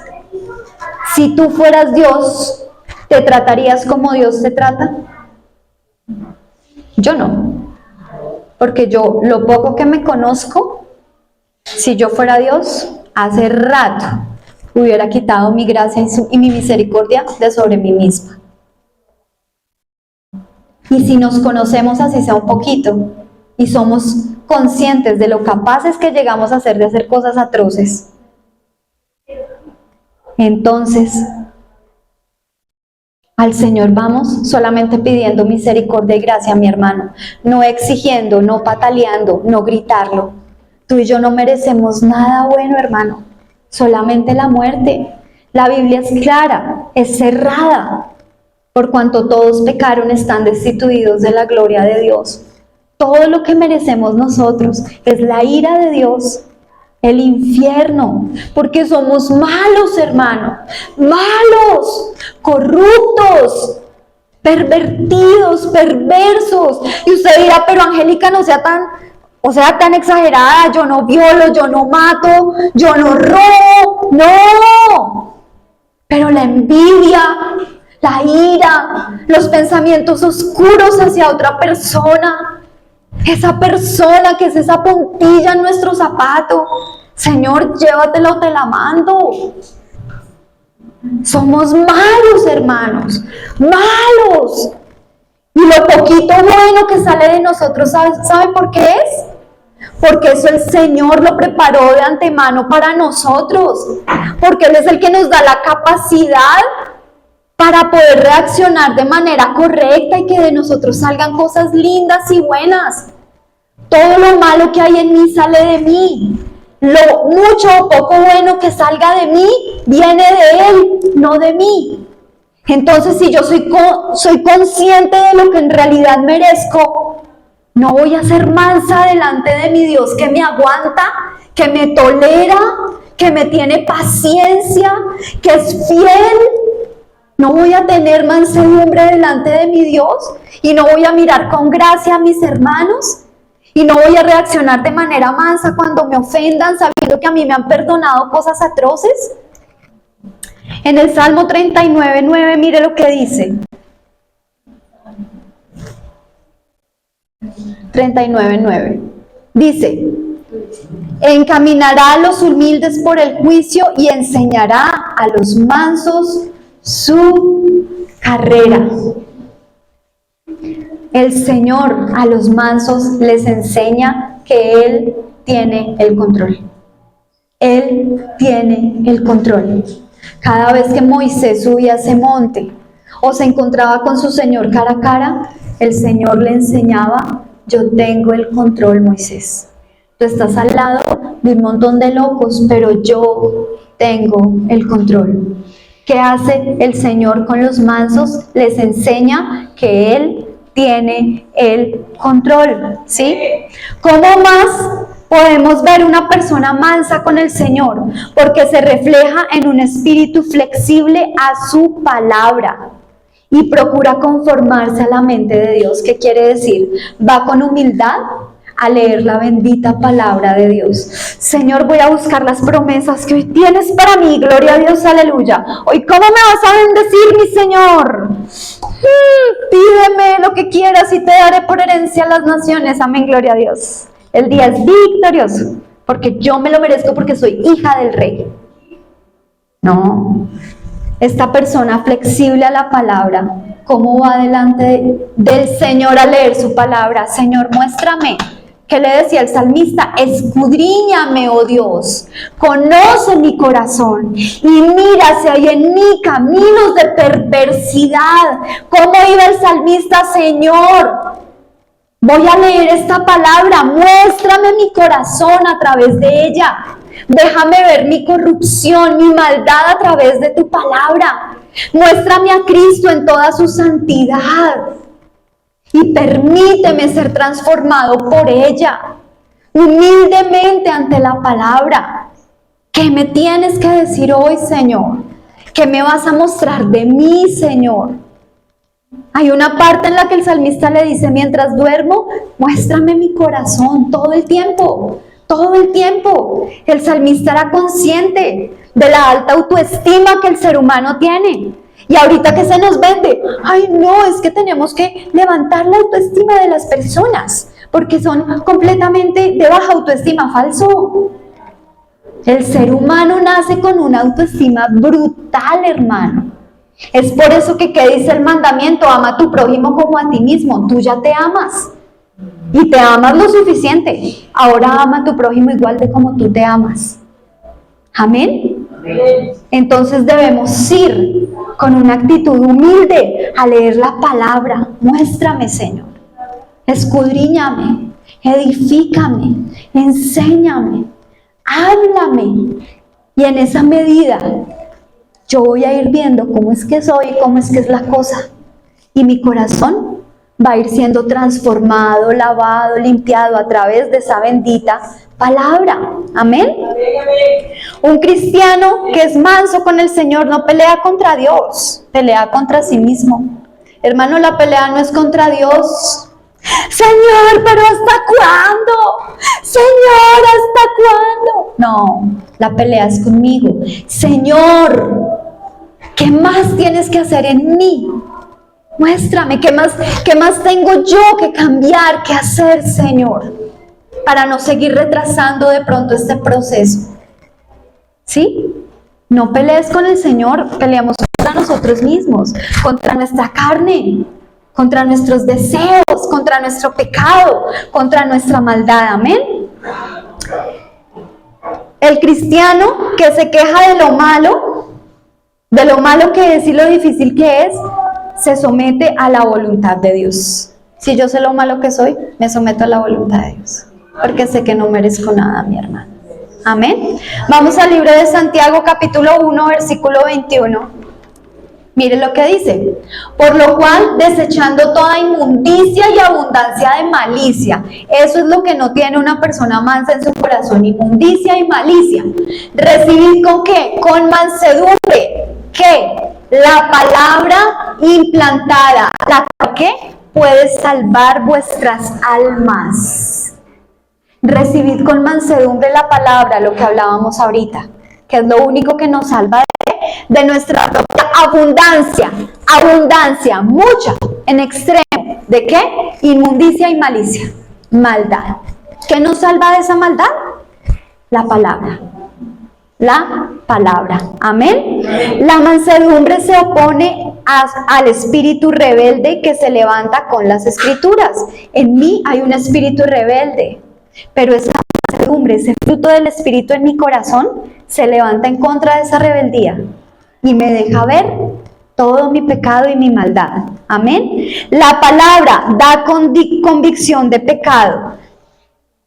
si tú fueras Dios, ¿te tratarías como Dios te trata? Yo no, porque yo lo poco que me conozco, si yo fuera Dios, hace rato hubiera quitado mi gracia y mi misericordia de sobre mí misma. Y si nos conocemos así sea un poquito y somos conscientes de lo capaces que llegamos a ser de hacer cosas atroces, entonces al Señor vamos solamente pidiendo misericordia y gracia, mi hermano, no exigiendo, no pataleando, no gritarlo. Tú y yo no merecemos nada bueno, hermano, solamente la muerte. La Biblia es clara, es cerrada. Por cuanto todos pecaron, están destituidos de la gloria de Dios. Todo lo que merecemos nosotros es la ira de Dios, el infierno, porque somos malos, hermano, malos, corruptos, pervertidos, perversos. Y usted dirá, pero Angélica, no sea tan exagerada, yo no violo, yo no mato, yo no robo, no. Pero la envidia, la ira, los pensamientos oscuros hacia otra persona, esa persona que es esa puntilla en nuestro zapato, Señor, llévatela o te la mando. Somos malos, hermanos, malos. Y lo poquito bueno que sale de nosotros, ¿sabe por qué es? Porque eso el Señor lo preparó de antemano para nosotros, porque Él es el que nos da la capacidad para poder reaccionar de manera correcta y que de nosotros salgan cosas lindas y buenas. Todo lo malo que hay en mí sale de mí. Lo mucho o poco bueno que salga de mí viene de Él, no de mí. Entonces, si yo soy consciente de lo que en realidad merezco, no voy a ser mansa delante de mi Dios que me aguanta, que me tolera, que me tiene paciencia, que es fiel. No voy a tener mansedumbre delante de mi Dios y no voy a mirar con gracia a mis hermanos y no voy a reaccionar de manera mansa cuando me ofendan sabiendo que a mí me han perdonado cosas atroces. En el Salmo 39:9, mire lo que dice. 39:9. Dice, encaminará a los humildes por el juicio y enseñará a los mansos su carrera. El Señor a los mansos les enseña que Él tiene el control. Él tiene el control. Cada vez que Moisés subía a ese monte o se encontraba con su Señor cara a cara, el Señor le enseñaba, yo tengo el control, Moisés. Tú estás al lado de un montón de locos, pero yo tengo el control. ¿Qué hace el Señor con los mansos? Les enseña que Él tiene el control, ¿sí? ¿Cómo más podemos ver una persona mansa con el Señor? Porque se refleja en un espíritu flexible a su palabra y procura conformarse a la mente de Dios. ¿Qué quiere decir? Va con humildad a leer la bendita palabra de Dios. Señor, voy a buscar las promesas que hoy tienes para mí. Gloria a Dios, aleluya. Hoy, ¿cómo me vas a bendecir, mi Señor? Pídeme lo que quieras y te daré por herencia a las naciones. Amén, gloria a Dios. El día es victorioso, porque yo me lo merezco, porque soy hija del Rey. No, esta persona flexible a la palabra, ¿cómo va delante del Señor a leer su palabra? Señor, muéstrame. ¿Qué le decía el salmista? Escudriñame, oh Dios, conoce mi corazón y mira si hay en mí caminos de perversidad. ¿Cómo iba el salmista? Señor, voy a leer esta palabra, muéstrame mi corazón a través de ella. Déjame ver mi corrupción, mi maldad a través de tu palabra. Muéstrame a Cristo en toda su santidad y permíteme ser transformado por ella, humildemente ante la palabra. ¿Qué me tienes que decir hoy, Señor? ¿Qué me vas a mostrar de mí, Señor? Hay una parte en la que el salmista le dice, mientras duermo, muéstrame mi corazón todo el tiempo. Todo el tiempo. El salmista era consciente de la alta autoestima que el ser humano tiene. Y ahorita que se nos vende, ay no, es que tenemos que levantar la autoestima de las personas, porque son completamente de baja autoestima. Falso. El ser humano nace con una autoestima brutal, hermano. Es por eso que, ¿qué dice el mandamiento? Ama a tu prójimo como a ti mismo. Tú ya te amas. Y te amas lo suficiente. Ahora ama a tu prójimo igual de como tú te amas. Amén. Entonces debemos ir con una actitud humilde a leer la palabra. Muéstrame, Señor. Escudriñame. Edifícame. Enséñame. Háblame. Y en esa medida yo voy a ir viendo cómo es que soy, cómo es que es la cosa. Y mi corazón va a ir siendo transformado, lavado, limpiado a través de esa bendita palabra. Amén. Un cristiano que es manso con el Señor no pelea contra Dios, pelea contra sí mismo. Hermano, la pelea no es contra Dios. Señor, pero ¿hasta cuándo? Señor, ¿hasta cuándo? No, la pelea es conmigo. Señor, ¿qué más tienes que hacer en mí? Muéstrame, ¿qué más tengo yo que cambiar, que hacer, Señor? Para no seguir retrasando de pronto este proceso. ¿Sí? No pelees con el Señor, peleamos contra nosotros mismos, contra nuestra carne, contra nuestros deseos, contra nuestro pecado, contra nuestra maldad. Amén. El cristiano que se queja de lo malo que es y lo difícil que es, se somete a la voluntad de Dios. Si yo sé lo malo que soy, me someto a la voluntad de Dios, porque sé que no merezco nada, mi hermano. Amén. Vamos al libro de Santiago, capítulo 1, versículo 21. Mire lo que dice: por lo cual, desechando toda inmundicia y abundancia de malicia. Eso es lo que no tiene una persona mansa en su corazón: inmundicia y malicia. Recibid ¿con qué? Con mansedumbre. ¿Qué? La palabra implantada, la que puede salvar vuestras almas. Recibid con mansedumbre la palabra, lo que hablábamos ahorita, que es lo único que nos salva De nuestra propia abundancia, mucha, en extremo. ¿De qué? Inmundicia y malicia, maldad. ¿Qué nos salva de esa maldad? La palabra. La palabra. Amén. La mansedumbre se opone al espíritu rebelde que se levanta con las escrituras. En mí hay un espíritu rebelde, pero esa mansedumbre, ese fruto del espíritu en mi corazón, se levanta en contra de esa rebeldía y me deja ver todo mi pecado y mi maldad. Amén. La palabra da convicción de pecado.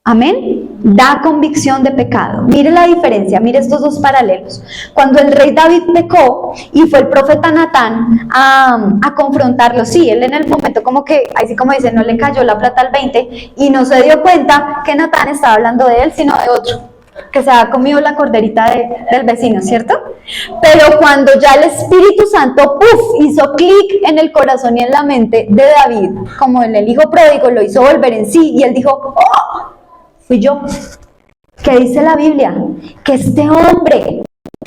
Amén. Da convicción de pecado. Mire la diferencia, mire estos dos paralelos. Cuando el rey David pecó y fue el profeta Natán a confrontarlo, sí, él en el momento como que, así como dice, no le cayó la plata al 20 y no se dio cuenta que Natán estaba hablando de él, sino de otro, que se había comido la corderita del vecino, ¿cierto? Pero cuando ya el Espíritu Santo, hizo clic en el corazón y en la mente de David, como en el hijo pródigo, lo hizo volver en sí, y él dijo, ¡oh! Fui yo. ¿Qué dice la Biblia? Que este hombre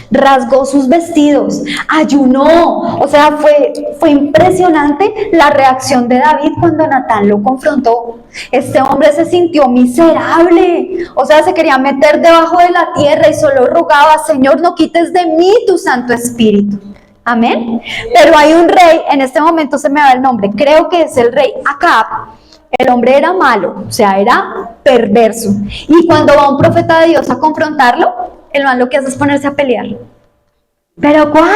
rasgó sus vestidos, ayunó. O sea, fue impresionante la reacción de David cuando Natán lo confrontó. Este hombre se sintió miserable, o sea, se quería meter debajo de la tierra y solo rogaba, Señor, no quites de mí tu Santo Espíritu. Amén. Pero hay un rey, en este momento se me va el nombre, creo que es el rey Acab. El hombre era malo, o sea, era perverso. Y cuando va un profeta de Dios a confrontarlo, el man lo que hace es ponerse a pelear. ¿Pero cuál?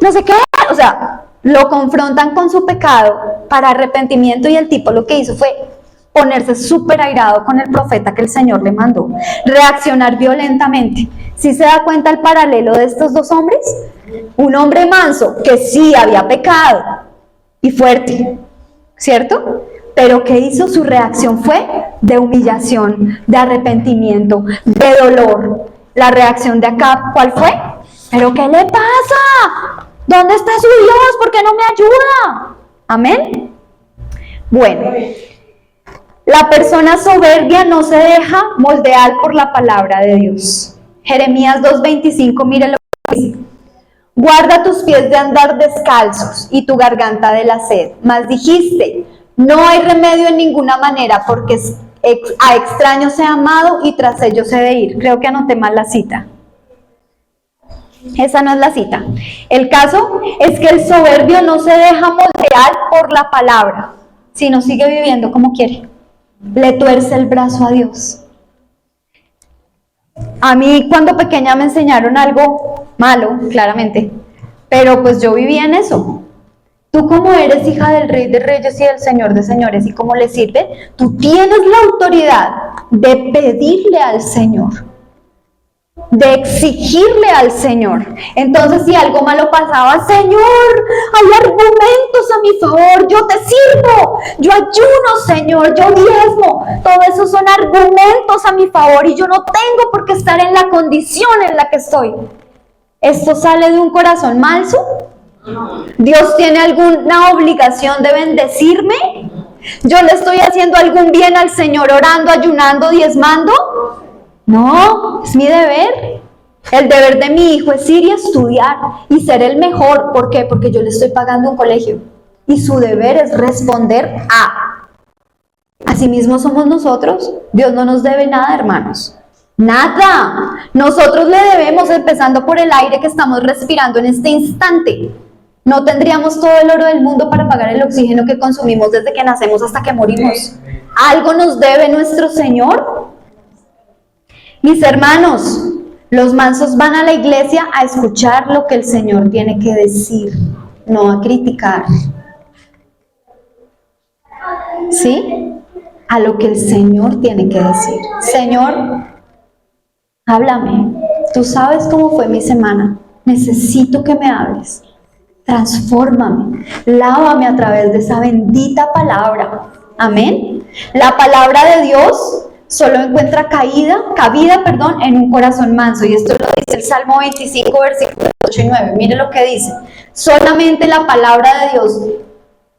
No sé qué. O sea, lo confrontan con su pecado para arrepentimiento y el tipo lo que hizo fue ponerse súper airado con el profeta que el Señor le mandó. Reaccionar violentamente. ¿Sí se da cuenta el paralelo de estos dos hombres? Un hombre manso que sí había pecado y fuerte, ¿cierto? Pero ¿qué hizo? Su reacción fue de humillación, de arrepentimiento, de dolor. La reacción de Acab, ¿cuál fue? ¿Pero qué le pasa? ¿Dónde está su Dios? ¿Por qué no me ayuda? ¿Amén? Bueno, la persona soberbia no se deja moldear por la palabra de Dios. Jeremías 2:25, mire lo que dice. Guarda tus pies de andar descalzos y tu garganta de la sed. Mas dijiste, no hay remedio en ninguna manera, porque a extraños he amado y tras ellos he de ir. Creo que anoté mal la cita. Esa no es la cita. El caso es que el soberbio no se deja moldear por la palabra, sino sigue viviendo como quiere. Le tuerce el brazo a Dios. A mí cuando pequeña me enseñaron algo malo, claramente, pero pues yo vivía en eso. Tú como eres hija del Rey de Reyes y del Señor de Señores, y como le sirve, tú tienes la autoridad de pedirle al Señor, de exigirle al Señor. Entonces, si algo malo pasaba, Señor, hay argumentos a mi favor, yo te sirvo, yo ayuno, Señor, yo diezmo. Todo eso son argumentos a mi favor y yo no tengo por qué estar en la condición en la que estoy. ¿Esto sale de un corazón manso? ¿Dios tiene alguna obligación de bendecirme? ¿Yo le estoy haciendo algún bien al Señor orando, ayunando, diezmando? No, es mi deber. El deber de mi hijo es ir y estudiar y ser el mejor. ¿Por qué? Porque yo le estoy pagando un colegio y su deber es responder a. Asimismo somos nosotros. Dios no nos debe nada, hermanos. Nada. Nosotros le debemos, empezando por el aire que estamos respirando en este instante. No tendríamos todo el oro del mundo para pagar el oxígeno que consumimos desde que nacemos hasta que morimos. ¿Algo nos debe nuestro Señor? Mis hermanos, los mansos van a la iglesia a escuchar lo que el Señor tiene que decir, no a criticar. ¿Sí? A lo que el Señor tiene que decir. Señor, háblame. Tú sabes cómo fue mi semana. Necesito que me hables. Transfórmame, lávame a través de esa bendita palabra. Amén. La palabra de Dios solo encuentra cabida en un corazón manso. Y esto lo dice el Salmo 25, versículos 8 y 9. Mire lo que dice. Solamente la palabra de Dios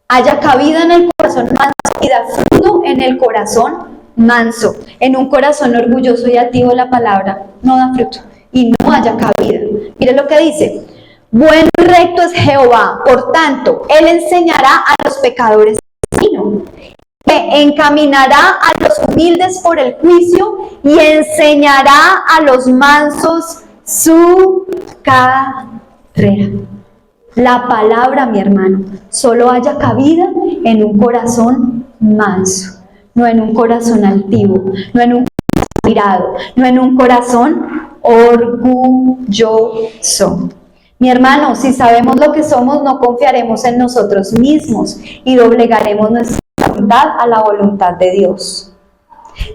haya cabida en el corazón manso y da fruto en el corazón manso. En un corazón orgulloso y altivo la palabra no da fruto y no haya cabida. Mire lo que dice. Bueno y recto es Jehová, por tanto, Él enseñará a los pecadores el camino, encaminará a los humildes por el juicio y enseñará a los mansos su carrera. La palabra, mi hermano, solo haya cabida en un corazón manso, no en un corazón altivo, no en un corazón mirado, no en un corazón orgulloso. Mi hermano, si sabemos lo que somos, no confiaremos en nosotros mismos y doblegaremos nuestra voluntad a la voluntad de Dios.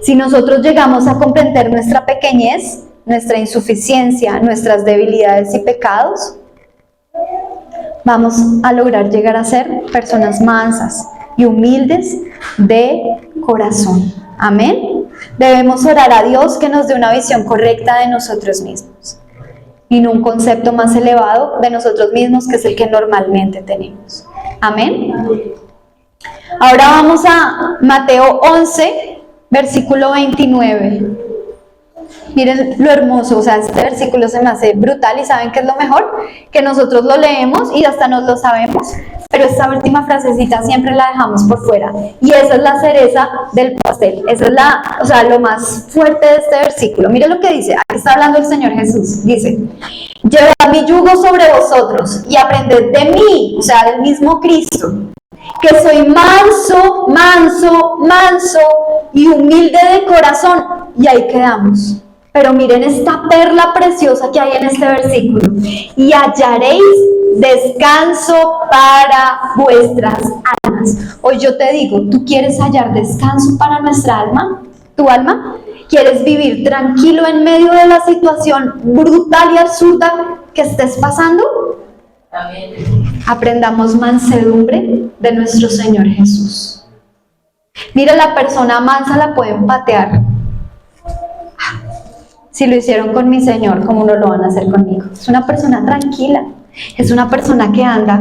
Si nosotros llegamos a comprender nuestra pequeñez, nuestra insuficiencia, nuestras debilidades y pecados, vamos a lograr llegar a ser personas mansas y humildes de corazón. Amén. Debemos orar a Dios que nos dé una visión correcta de nosotros mismos y no un concepto más elevado de nosotros mismos, que es el que normalmente tenemos. Amén. Ahora vamos a Mateo 11, versículo 29. Miren lo hermoso, o sea, este versículo se me hace brutal y ¿saben qué es lo mejor? Que nosotros lo leemos y hasta nos lo sabemos, pero esta última frasecita siempre la dejamos por fuera y esa es la cereza del pastel, esa es lo más fuerte de este versículo. Miren lo que dice, aquí está hablando el Señor Jesús, dice: llevad mi yugo sobre vosotros y aprended de mí, o sea, del mismo Cristo, que soy manso y humilde de corazón. Y ahí quedamos. Pero miren esta perla preciosa que hay en este versículo: y hallaréis descanso para vuestras almas. Hoy yo te digo, ¿tú quieres hallar descanso para nuestra alma? ¿Tu alma? ¿Quieres vivir tranquilo en medio de la situación brutal y absurda que estés pasando? Amén. Aprendamos mansedumbre de nuestro Señor Jesús. Mira, la persona mansa la pueden patear. Si lo hicieron con mi Señor, ¿cómo no lo van a hacer conmigo? Es una persona tranquila, es una persona que anda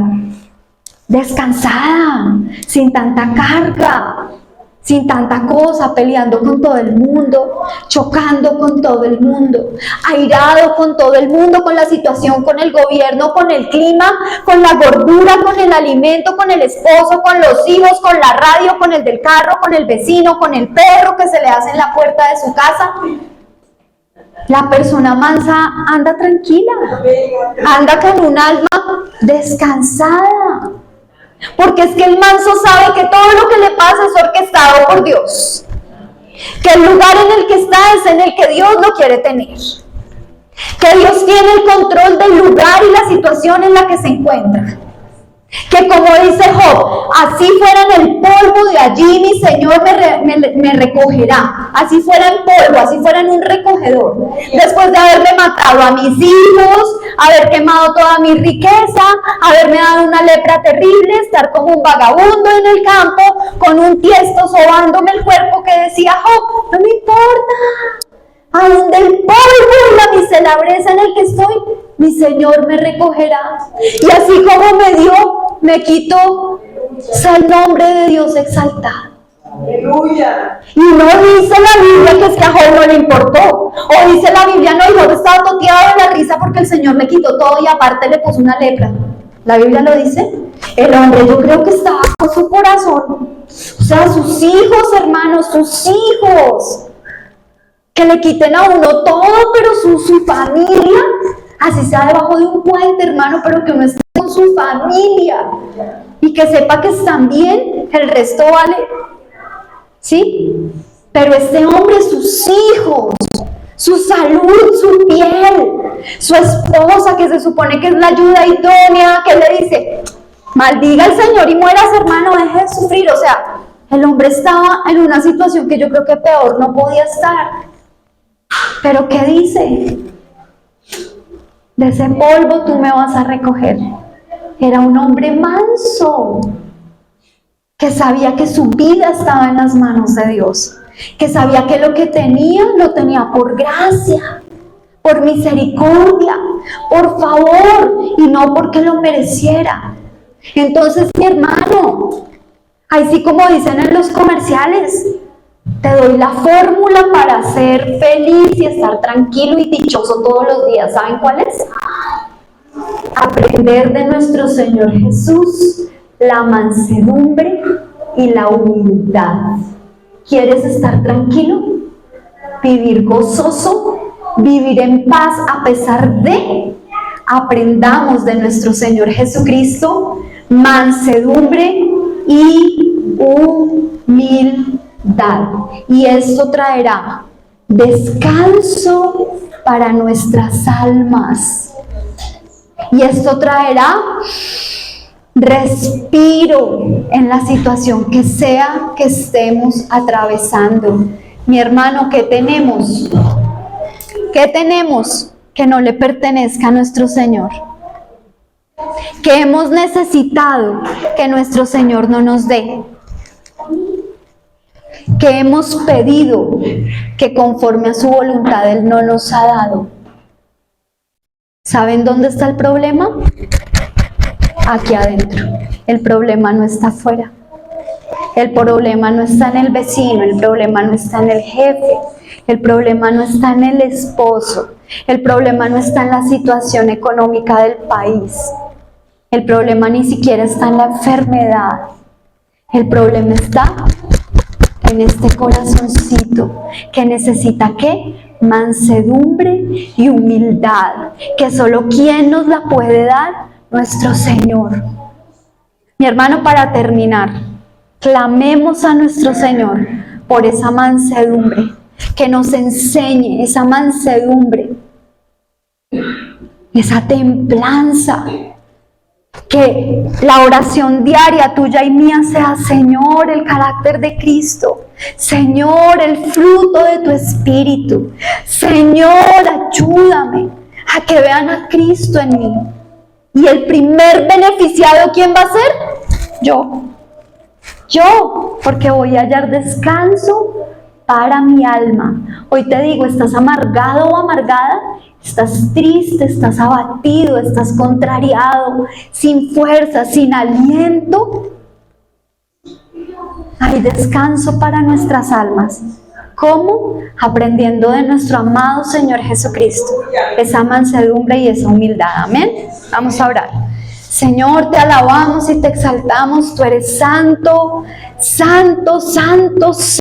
descansada, sin tanta carga, sin tanta cosa, peleando con todo el mundo, chocando con todo el mundo, airado con todo el mundo, con la situación, con el gobierno, con el clima, con la gordura, con el alimento, con el esposo, con los hijos, con la radio, con el del carro, con el vecino, con el perro que se le hace en la puerta de su casa. La persona mansa anda tranquila, anda con un alma descansada. Porque es que el manso sabe que todo lo que le pasa es orquestado por Dios. Que el lugar en el que está es en el que Dios lo quiere tener. Que Dios tiene el control del lugar y la situación en la que se encuentra. Que como dice Job, así fuera en el polvo de allí mi Señor me recogerá. Así fuera en polvo, así fuera en un recogedor. Después de haberme matado a mis hijos, haber quemado toda mi riqueza, haberme dado una lepra terrible, estar como un vagabundo en el campo, con un tiesto sobándome el cuerpo, que decía Job, no me importa. Aún del polvo y la miserabreza en el que estoy, mi Señor me recogerá. Y así como me dio, me quitó. Sea el nombre de Dios exaltado. Aleluya. Y no dice la Biblia que es que a Job no le importó. O dice la Biblia, no, y Job estaba toteado de la risa porque el Señor le quitó todo y aparte le puso una lepra. ¿La Biblia lo dice? El hombre, yo creo que estaba con su corazón. O sea, sus hijos, hermanos, sus hijos. Que le quiten a uno todo, pero su familia, así sea debajo de un puente, hermano, pero que uno esté con su familia y que sepa que están bien, el resto vale, ¿sí? Pero este hombre, sus hijos, su salud, su piel, su esposa, que se supone que es la ayuda idónea, que le dice, maldiga al Señor y mueras, hermano, deje de sufrir. O sea, el hombre estaba en una situación que yo creo que peor no podía estar. Pero ¿qué dice? De ese polvo tú me vas a recoger. Era un hombre manso, que sabía que su vida estaba en las manos de Dios, que sabía que lo que tenía, lo tenía por gracia, por misericordia, por favor, y no porque lo mereciera. Entonces, mi hermano, así como dicen en los comerciales, te doy la fórmula para ser feliz y estar tranquilo y dichoso todos los días. ¿Saben cuál es? aprender de nuestro Señor Jesús la mansedumbre y la humildad. ¿Quieres estar tranquilo? ¿Vivir gozoso? ¿Vivir en paz a pesar de? Aprendamos de nuestro Señor Jesucristo mansedumbre y humildad. Y esto traerá descanso para nuestras almas. Y esto traerá respiro en la situación que sea que estemos atravesando. Mi hermano, ¿qué tenemos? ¿Qué tenemos que no le pertenezca a nuestro Señor? ¿Qué hemos necesitado que nuestro Señor no nos dé? ¿Qué hemos pedido que conforme a su voluntad Él no nos ha dado? ¿Saben dónde está el problema? Aquí adentro. El problema no está afuera. El problema no está en el vecino, el problema no está en el jefe, el problema no está en el esposo, el problema no está en la situación económica del país, el problema ni siquiera está en la enfermedad, el problema está en este corazoncito que necesita ¿qué? Mansedumbre y humildad, que solo quien nos la puede dar, nuestro Señor. Mi hermano, para terminar, clamemos a nuestro Señor por esa mansedumbre, que nos enseñe esa mansedumbre, esa templanza, que la oración diaria tuya y mía sea: Señor, el carácter de Cristo, Señor, el fruto de tu Espíritu, Señor, ayúdame a que vean a Cristo en mí. Y el primer beneficiado, ¿quién va a ser? Yo, porque voy a hallar descanso para mi alma. Hoy te digo, ¿estás amargado o amargada? ¿Estás triste? ¿Estás abatido? ¿Estás contrariado? ¿Sin fuerza? ¿Sin aliento? Hay descanso para nuestras almas. ¿Cómo? Aprendiendo de nuestro amado Señor Jesucristo, esa mansedumbre y esa humildad. Amén. Vamos a orar. Señor, te alabamos y te exaltamos. Tú eres santo, santo, santo, santo.